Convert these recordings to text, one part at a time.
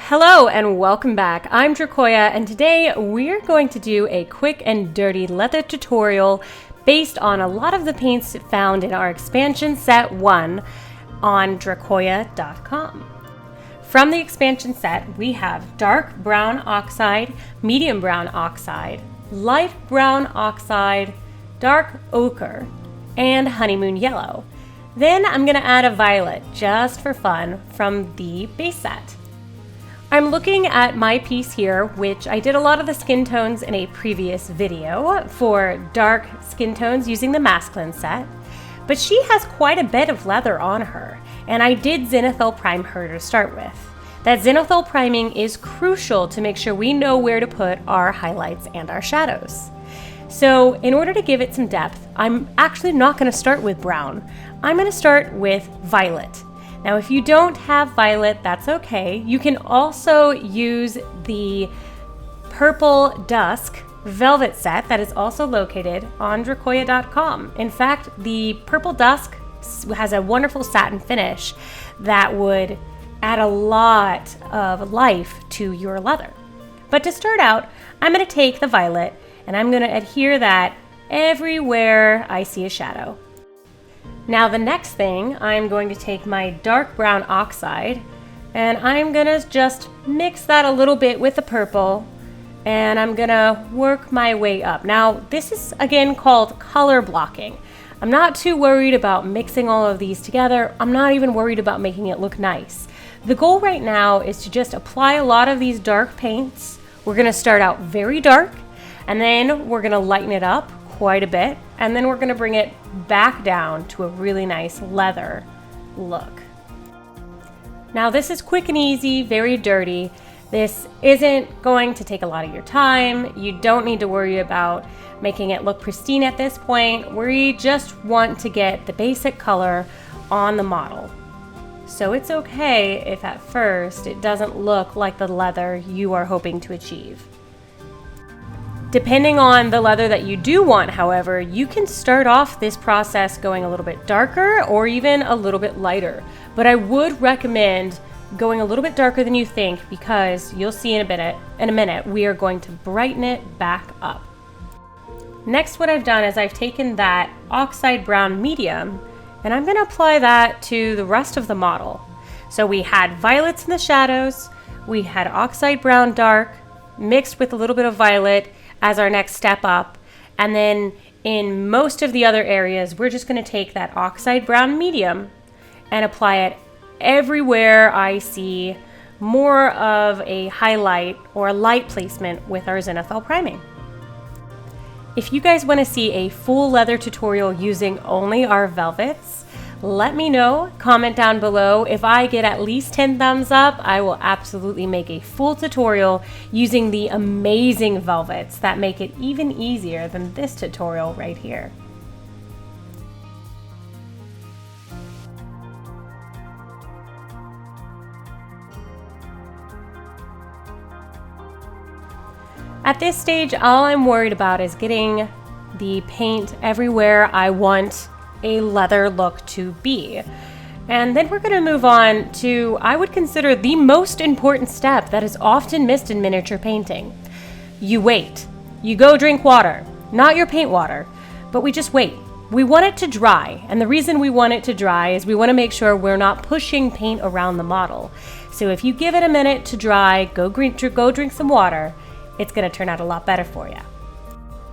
Hello and welcome back. I'm Dracoya and today we're going to do a quick and dirty leather tutorial based on a lot of the paints found in our expansion set 1 on Dracoya.com. From the expansion set we have dark brown oxide, medium brown oxide, light brown oxide, dark ochre, and honeymoon yellow. Then I'm going to add a violet just for fun from the base set. I'm looking at my piece here, which I did a lot of the skin tones in a previous video for dark skin tones using the masculine set, but she has quite a bit of leather on her, and I did zenithal prime her to start with. That zenithal priming is crucial to make sure we know where to put our highlights and our shadows. So in order to give it some depth, I'm actually not going to start with brown. I'm going to start with violet. Now, if you don't have violet, that's okay. You can also use the Purple Dusk Velvet set that is also located on Dracoya.com. In fact, the Purple Dusk has a wonderful satin finish that would add a lot of life to your leather. But to start out, I'm going to take the violet and I'm going to adhere that everywhere I see a shadow. Now the next thing, I'm going to take my dark brown oxide and I'm gonna just mix that a little bit with the purple and I'm gonna work my way up. Now this is again called color blocking. I'm not too worried about mixing all of these together. I'm not even worried about making it look nice. The goal right now is to just apply a lot of these dark paints. We're gonna start out very dark and then we're gonna lighten it up quite a bit, and then we're going to bring it back down to a really nice leather look. Now this is quick and easy, very dirty. This isn't going to take a lot of your time. You don't need to worry about making it look pristine at this point. We just want to get the basic color on the model. So it's okay if at first it doesn't look like the leather you are hoping to achieve. Depending on the leather that you do want, however, you can start off this process going a little bit darker or even a little bit lighter. But I would recommend going a little bit darker than you think because you'll see in a minute, we are going to brighten it back up. Next, what I've done is I've taken that oxide brown medium and I'm going to apply that to the rest of the model. So we had violets in the shadows, we had oxide brown dark mixed with a little bit of violet as our next step up, and then in most of the other areas we're just going to take that oxide brown medium and apply it everywhere I see more of a highlight or a light placement with our zenithal priming. If you guys want to see a full leather tutorial using only our velvets, let me know. Comment down below. If I get at least 10 thumbs up, I will absolutely make a full tutorial using the amazing velvets that make it even easier than this tutorial right here. At this stage, all I'm worried about is getting the paint everywhere I want a leather look to be. And then we're going to move on to, I would consider, the most important step that is often missed in miniature painting. You wait. You go drink water. Not your paint water, but we just wait. We want it to dry, and the reason we want it to dry is we want to make sure we're not pushing paint around the model. So if you give it a minute to dry, go drink some water, it's going to turn out a lot better for you.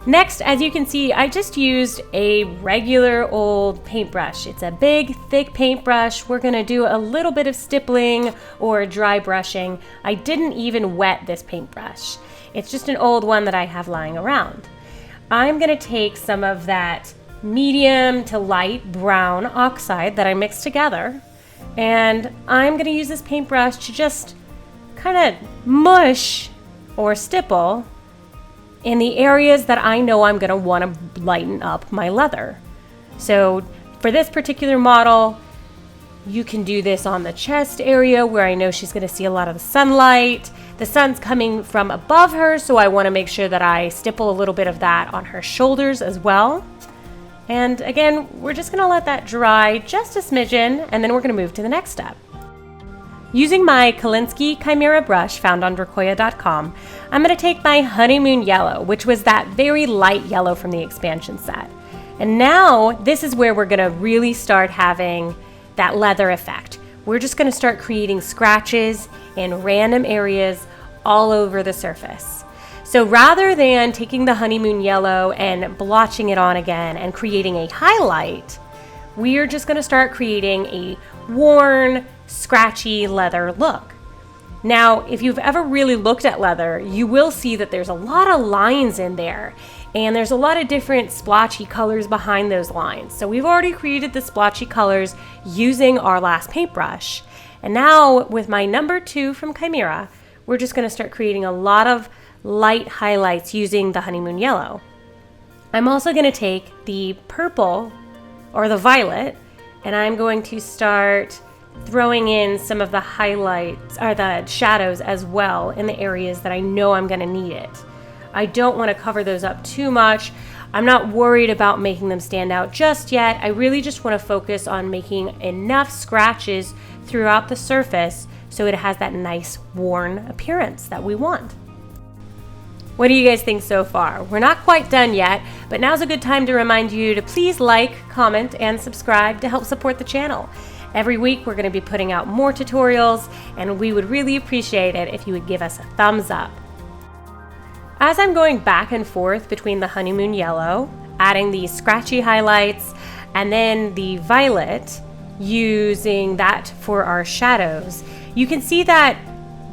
Next, as you can see, I just used a regular old paintbrush. It's a big, thick paintbrush. We're gonna do a little bit of stippling or dry brushing. I didn't even wet this paintbrush. It's just an old one that I have lying around. I'm gonna take some of that medium to light brown oxide that I mixed together, and I'm gonna use this paintbrush to just kind of mush or stipple in the areas that I know I'm going to want to lighten up my leather. So for this particular model, you can do this on the chest area where I know she's going to see a lot of the sunlight. The sun's coming from above her, so I want to make sure that I stipple a little bit of that on her shoulders as well. And again, we're just going to let that dry just a smidgen, and then we're going to move to the next step. Using my Kolinsky Kimera brush found on Dracoya.com, I'm going to take my honeymoon yellow, which was that very light yellow from the expansion set. And now this is where we're going to really start having that leather effect. We're just going to start creating scratches in random areas all over the surface. So rather than taking the honeymoon yellow and blotching it on again and creating a highlight, we're just going to start creating a worn, scratchy leather look. Now, if you've ever really looked at leather, you will see that there's a lot of lines in there, and there's a lot of different splotchy colors behind those lines. So we've already created the splotchy colors using our last paintbrush. And now with my number 2 from Kimera, we're just going to start creating a lot of light highlights using the honeymoon yellow. I'm also going to take the purple or the violet, and I'm going to start throwing in some of the highlights or the shadows as well in the areas that I know I'm going to need it. I don't want to cover those up too much. I'm not worried about making them stand out just yet. I really just want to focus on making enough scratches throughout the surface so it has that nice worn appearance that we want. What do you guys think so far? We're not quite done yet, but now's a good time to remind you to please like, comment, and subscribe to help support the channel. Every week we're going to be putting out more tutorials, and we would really appreciate it if you would give us a thumbs up. As I'm going back and forth between the honeymoon yellow, adding these scratchy highlights, and then the violet, using that for our shadows, you can see that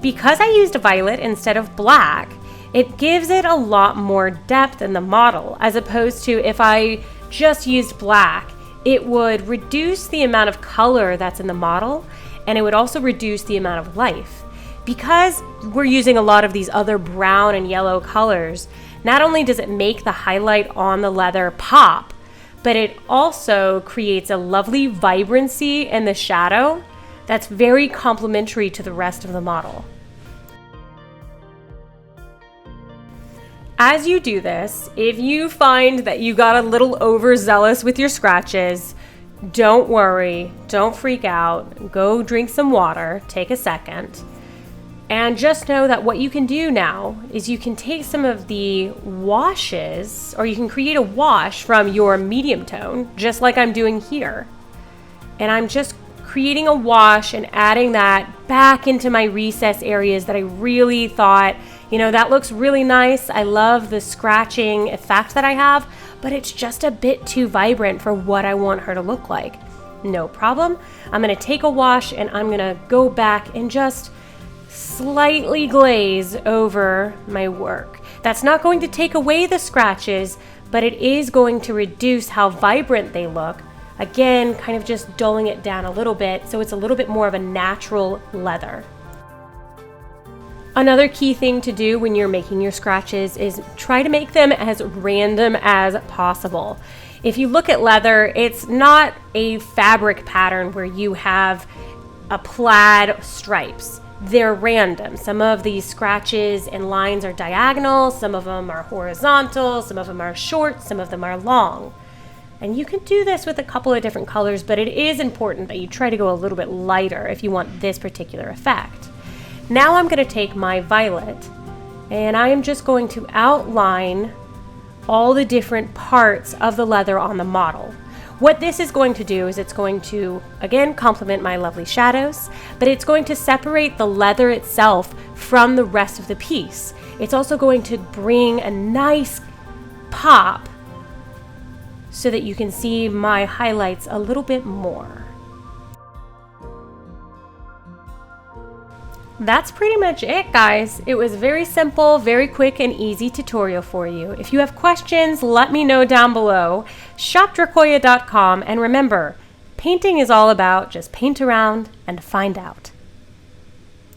because I used violet instead of black, it gives it a lot more depth in the model, as opposed to if I just used black, it would reduce the amount of color that's in the model, and it would also reduce the amount of life. Because we're using a lot of these other brown and yellow colors, not only does it make the highlight on the leather pop, but it also creates a lovely vibrancy in the shadow that's very complementary to the rest of the model. As you do this, if you find that you got a little overzealous with your scratches, don't worry, don't freak out, go drink some water, take a second, and just know that what you can do now is you can take some of the washes, or you can create a wash from your medium tone, just like I'm doing here. And I'm just creating a wash and adding that back into my recess areas that I really thought, that looks really nice. I love the scratching effect that I have, but it's just a bit too vibrant for what I want her to look like. No problem. I'm going to take a wash and I'm going to go back and just slightly glaze over my work. That's not going to take away the scratches, but it is going to reduce how vibrant they look. Again, kind of just dulling it down a little bit so it's a little bit more of a natural leather. Another key thing to do when you're making your scratches is try to make them as random as possible. If you look at leather, it's not a fabric pattern where you have a plaid stripes. They're random. Some of these scratches and lines are diagonal, some of them are horizontal, some of them are short, some of them are long. And you can do this with a couple of different colors, but it is important that you try to go a little bit lighter if you want this particular effect. Now I'm going to take my violet and I am just going to outline all the different parts of the leather on the model. What this is going to do is it's going to, again, complement my lovely shadows, but it's going to separate the leather itself from the rest of the piece. It's also going to bring a nice pop so that you can see my highlights a little bit more. That's pretty much it, guys. It was very simple, very quick and easy tutorial for you. If you have questions, let me know down below. Shop Dracoya.com, and remember, painting is all about just paint around and find out.